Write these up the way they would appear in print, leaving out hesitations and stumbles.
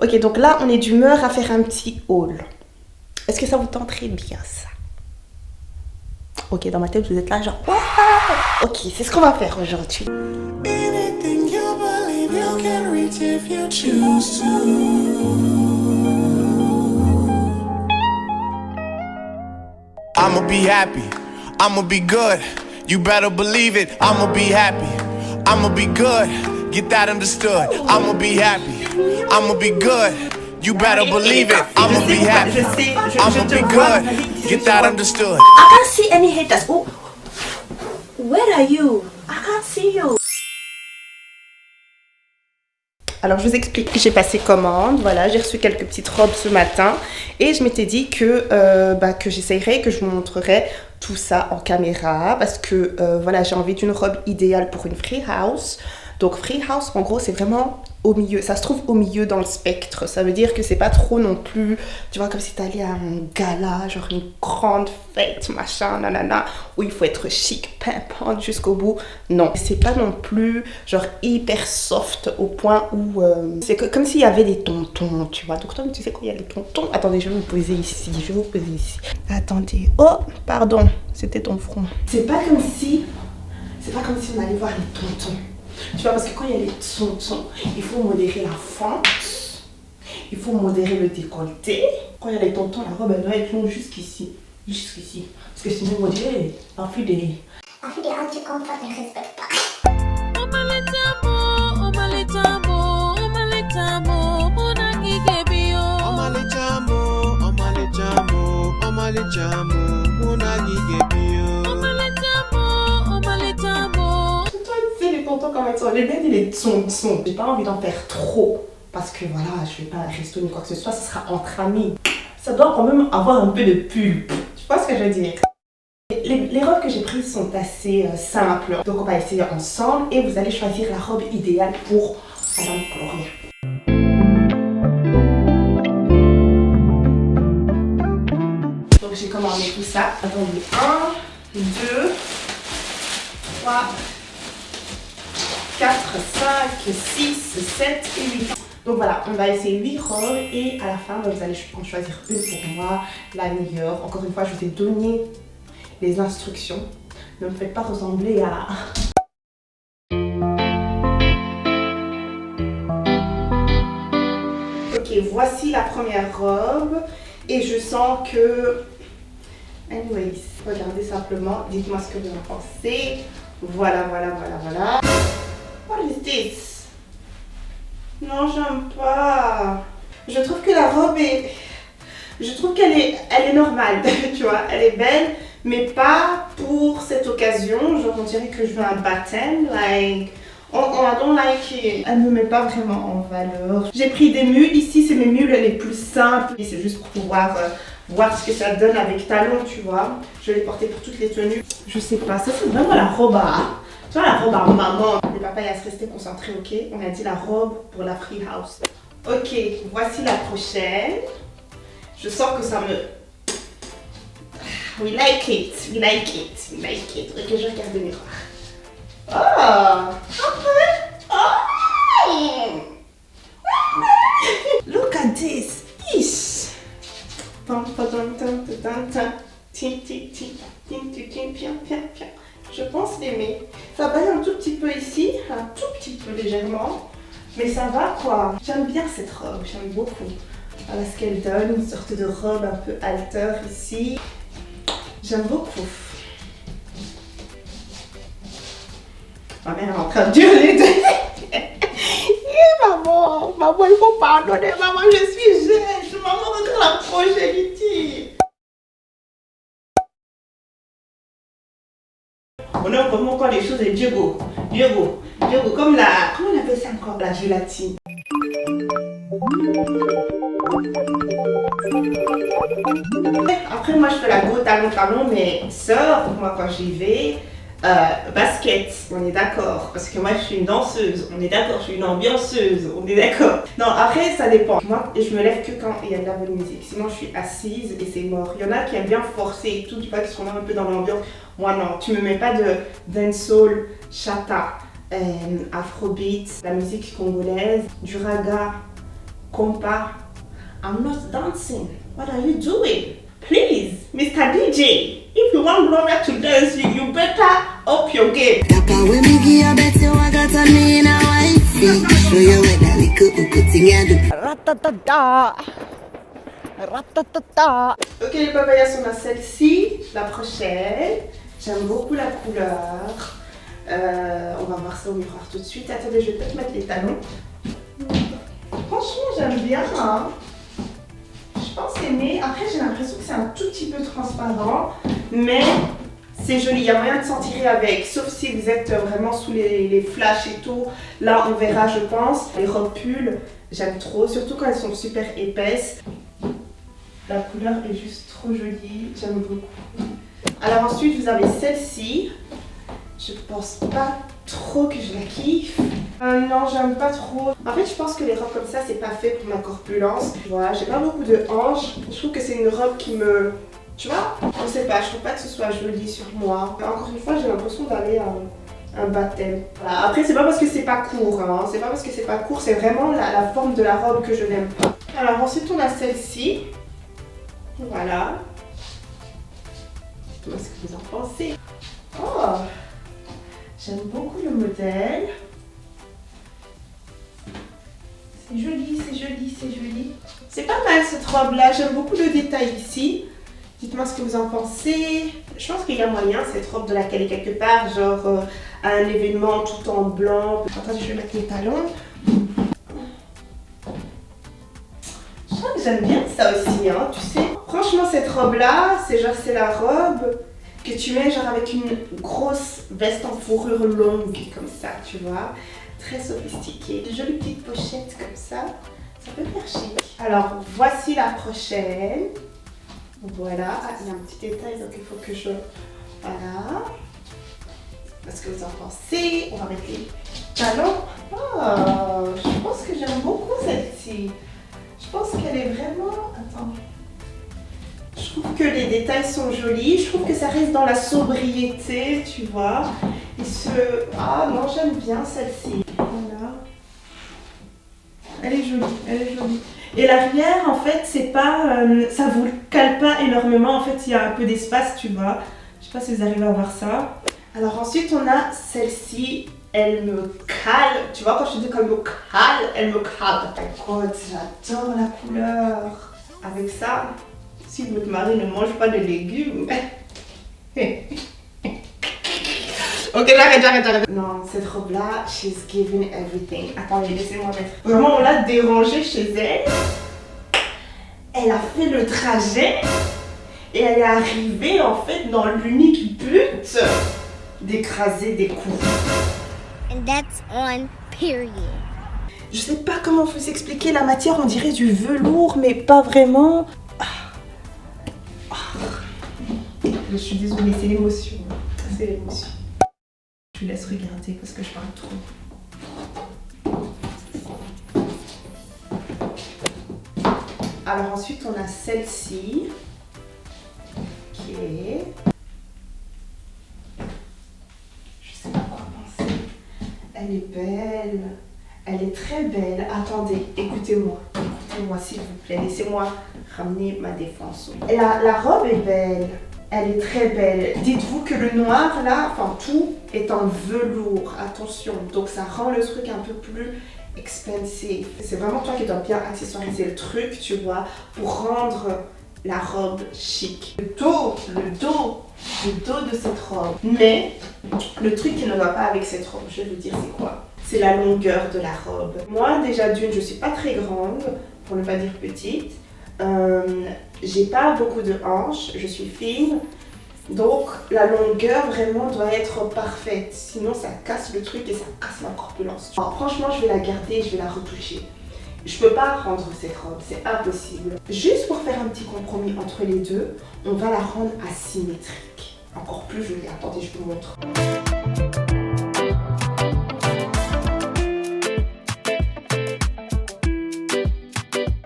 Ok, donc là, on est d'humeur à faire un petit haul. Est-ce que ça vous tenterait bien, ça? Ok, dans ma tête, vous êtes là, genre, wow! Ok, c'est ce qu'on va faire aujourd'hui. Anything you believe you can reach if you choose to. I'ma be happy, I'ma be good. You better believe it, I'ma be happy, I'ma be good. Get that understood. I'ma be happy, I'ma be good. You better believe it, I'ma be happy, I'ma be good. Get that understood. I can't see any haters. Oh, where are you? I can't see you. Alors je vous explique, j'ai passé commande, voilà, j'ai reçu quelques petites robes ce matin et je m'étais dit que j'essayerais, que je vous montrerai tout ça en caméra parce que voilà, j'ai envie d'une robe idéale pour une free house. Donc free house en gros c'est vraiment au milieu, ça se trouve au milieu dans le spectre, ça veut dire que c'est pas trop non plus, tu vois, comme si t'allais à un gala, genre une grande fête, machin, nanana, où il faut être chic, pimpante jusqu'au bout. Non, c'est pas non plus genre hyper soft au point où c'est comme s'il y avait des tontons, tu vois. Donc toi tu sais quoi, il y a des tontons. Attendez, je vais vous poser ici, Attendez, oh pardon, c'était ton front. C'est pas comme si on allait voir les tontons. Tu vois, parce que quand il y a les tontons, il faut modérer la fente, il faut modérer le décolleté. Quand il y a les tontons, la robe elle doit être longue jusqu'ici. Parce que sinon, on dirait un peu des anti-confort, ne respectent pas. Comme ça, j'ai bien dit les tontons. J'ai pas envie d'en faire trop parce que voilà, je vais pas à un resto ni quoi que ce soit, ce sera entre amis. Ça doit quand même avoir un peu de pulpe. Tu vois ce que je veux dire? Les robes que j'ai prises sont assez simples. Donc on va essayer ensemble et vous allez choisir la robe idéale pour Madame Gloria. Donc j'ai commandé tout ça. Attendez, 1, 2, 3, 4, 5, 6, 7 et 8. Donc voilà, on va essayer 8 robes et à la fin, vous allez en choisir une pour moi, la meilleure. Encore une fois, je vous ai donné les instructions. Ne me faites pas ressembler à... Ok, voici la première robe et je sens que... Anyways, regardez simplement, dites-moi ce que vous en pensez. Voilà. What is this? Non, j'aime pas. Je trouve que la robe est... Je trouve qu'elle est normale, tu vois. Elle est belle, mais pas pour cette occasion. Genre, on dirait que je veux un baptême. Like, I don't like it. Elle me met pas vraiment en valeur. J'ai pris des mules. Ici, c'est mes mules les plus simples. Et c'est juste pour pouvoir voir ce que ça donne avec talons, tu vois. Je vais les porter pour toutes les tenues. Je sais pas, ça c'est vraiment la robe à... Tu vois la robe à maman. Le papa il va se rester concentré, ok? On a dit la robe pour la free house. Ok, voici la prochaine. Je sens que ça me... We like it. Ok, je regarde le miroir. Oh! Look at this. Ish. Je pense l'aimer. Ça baille un tout petit peu ici, un tout petit peu légèrement, mais ça va quoi. J'aime bien cette robe, j'aime beaucoup. Voilà ce qu'elle donne, une sorte de robe un peu halter ici. J'aime beaucoup. Ma mère est en train de hurler de... Maman, il faut pardonner, maman, je suis jeune. Maman, regarde la progéniture. On a vraiment encore les choses de Diego, comme la... Comment on appelle ça encore? La gélatine. Après, moi, je fais la go talon, mais sœur, moi, quand j'y vais, basket, on est d'accord. Parce que moi, je suis une danseuse, on est d'accord. Je suis une ambianceuse, on est d'accord. Non, après, ça dépend. Moi, je me lève que quand il y a de la bonne musique. Sinon, je suis assise et c'est mort. Il y en a qui aiment bien forcer et tout, tu vois, qui sont là un peu dans l'ambiance. Moi, non. Tu me mets pas de dancehall, chata, afrobeat, la musique congolaise, du raga Compa, I'm not dancing. What are you doing? Please, Mr. DJ, if you want Gloria to dance, you better up your game. Papa, when me give you bet you I got a me in a wifey. Show you what that little thing you do. Ratatata. Ratatata. Ok les papayas, on a celle-ci, la prochaine. J'aime beaucoup la couleur. On va voir ça au miroir tout de suite. Attendez, je vais peut-être mettre les talons. Franchement, j'aime bien. Hein. Je pense aimer. Après, j'ai l'impression que c'est un tout petit peu transparent, mais c'est joli. Il y a moyen de s'en tirer avec, sauf si vous êtes vraiment sous les flashs et tout. Là, on verra, je pense. Les robes pulls, j'aime trop, surtout quand elles sont super épaisses. La couleur est juste trop jolie, j'aime beaucoup. Alors ensuite, vous avez celle-ci. Je pense pas trop que je la kiffe. Non, j'aime pas trop. En fait, je pense que les robes comme ça, c'est pas fait pour ma corpulence. Voilà, j'ai pas beaucoup de hanches. Je trouve que c'est une robe qui me... Tu vois, je sais pas, je trouve pas que ce soit joli sur moi. Encore une fois, j'ai l'impression d'aller à un baptême. Voilà. Après, c'est pas parce que c'est pas court, hein. C'est pas parce que c'est pas court, c'est vraiment la forme de la robe que je n'aime pas. Alors ensuite, on a celle-ci. Voilà. Dites-moi ce que vous en pensez. Oh, j'aime beaucoup le modèle. C'est joli, c'est joli, c'est joli. C'est pas mal cette robe-là, j'aime beaucoup le détail ici. Dites-moi ce que vous en pensez. Je pense qu'il y a moyen, cette robe, de la caler quelque part, genre à un événement tout en blanc. Attendez, je vais mettre les talons. Je crois que j'aime bien ça aussi, hein, tu sais. Franchement, cette robe-là, c'est la robe que tu mets genre avec une grosse veste en fourrure longue, comme ça, tu vois. Très sophistiquée. De jolies petites pochettes comme ça. Ça peut faire chic. Alors, voici la prochaine. Voilà. Ah, il y a un petit détail, donc il faut que je... Voilà. Qu'est-ce que vous en pensez? On va mettre les talons. Oh, je pense que j'aime beaucoup celle-ci. Je pense qu'elle est vraiment... Attends. Je trouve que les détails sont jolis. Je trouve que ça reste dans la sobriété, tu vois. Et Ah non, j'aime bien celle-ci. Voilà. Elle est jolie, elle est jolie. Et l'arrière, en fait, c'est pas... ça vous cale pas énormément. En fait, il y a un peu d'espace, tu vois. Je sais pas si vous arrivez à voir ça. Alors ensuite, on a celle-ci. Elle me cale. Tu vois, quand je te dis qu'elle me cale, elle me cale. Écoute, j'adore la couleur. Avec ça, si votre mari ne mange pas de légumes... Ok, j'arrête. Non, cette robe-là, she's giving everything. Attendez, laissez-moi mettre. Vraiment, on l'a dérangée chez elle. Elle a fait le trajet. Et elle est arrivée, en fait, dans l'unique but d'écraser des coups. And that's on period. Je sais pas comment vous expliquer la matière, on dirait du velours, mais pas vraiment. Je suis désolée, c'est l'émotion. C'est l'émotion. Je vous laisse regarder parce que je parle trop. Alors ensuite on a celle-ci qui est... Je sais pas quoi penser. Elle est belle. Elle est très belle. Attendez, écoutez-moi. Écoutez-moi s'il vous plaît. Laissez-moi ramener ma défense. La robe est belle. Elle est très belle. Dites-vous que le noir là, enfin tout est en velours. Attention. Donc ça rend le truc un peu plus expensive. C'est vraiment toi qui dois bien accessoiriser le truc, tu vois, pour rendre la robe chic. Le dos de cette robe. Mais le truc qui ne va pas avec cette robe, je vais vous dire c'est quoi? C'est la longueur de la robe. Moi déjà d'une, je suis pas très grande, pour ne pas dire petite. J'ai pas beaucoup de hanches, je suis fine. Donc la longueur vraiment doit être parfaite. Sinon ça casse le truc et ça casse ma corpulence. Alors, franchement je vais la garder, je vais la retoucher. Je peux pas rendre cette robe, c'est impossible. Juste pour faire un petit compromis entre les deux, on va la rendre asymétrique. Encore plus jolie. Attendez, je vous montre.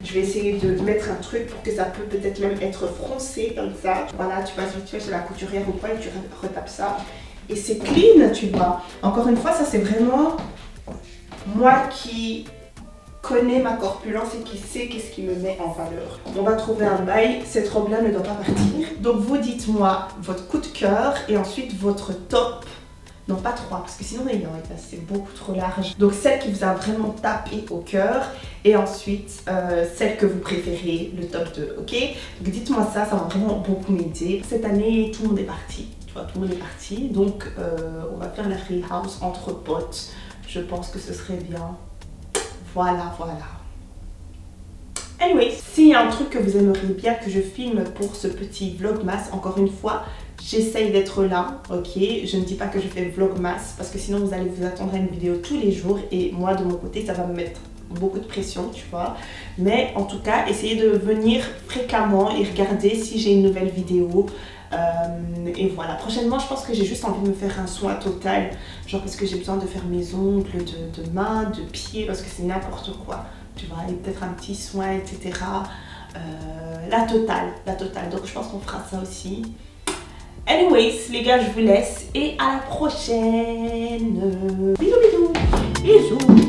Je vais essayer de mettre un truc pour que ça peut-être même être froncé comme ça. Voilà, tu passes vite fait chez la couturière ou quoi et tu retapes ça. Et c'est clean, tu vois. Encore une fois, ça c'est vraiment moi qui connaît ma corpulence et qui sait qu'est-ce qui me met en valeur. On va trouver un bail, cette robe-là ne doit pas partir. Donc vous dites-moi votre coup de cœur et ensuite votre top. Non, pas 3, parce que sinon c'est beaucoup trop large. Donc celle qui vous a vraiment tapé au cœur et ensuite celle que vous préférez, le top 2, ok? Donc dites-moi ça va vraiment beaucoup m'aider. Cette année, tout le monde est parti, tu vois, tout le monde est parti. Donc on va faire la free house entre potes. Je pense que ce serait bien. Voilà. Anyway, s'il y a un truc que vous aimeriez bien que je filme pour ce petit vlogmas, encore une fois, j'essaye d'être là, ok? Je ne dis pas que je fais vlogmas parce que sinon vous allez vous attendre à une vidéo tous les jours et moi de mon côté ça va me mettre beaucoup de pression, tu vois. Mais en tout cas, essayez de venir fréquemment et regarder si j'ai une nouvelle vidéo. Et voilà, prochainement je pense que j'ai juste envie de me faire un soin total, genre parce que j'ai besoin de faire mes ongles de mains, de pieds, parce que c'est n'importe quoi, tu vois, et peut-être un petit soin, etc. La totale, donc je pense qu'on fera ça aussi. Anyways, les gars, je vous laisse et à la prochaine. Bisous.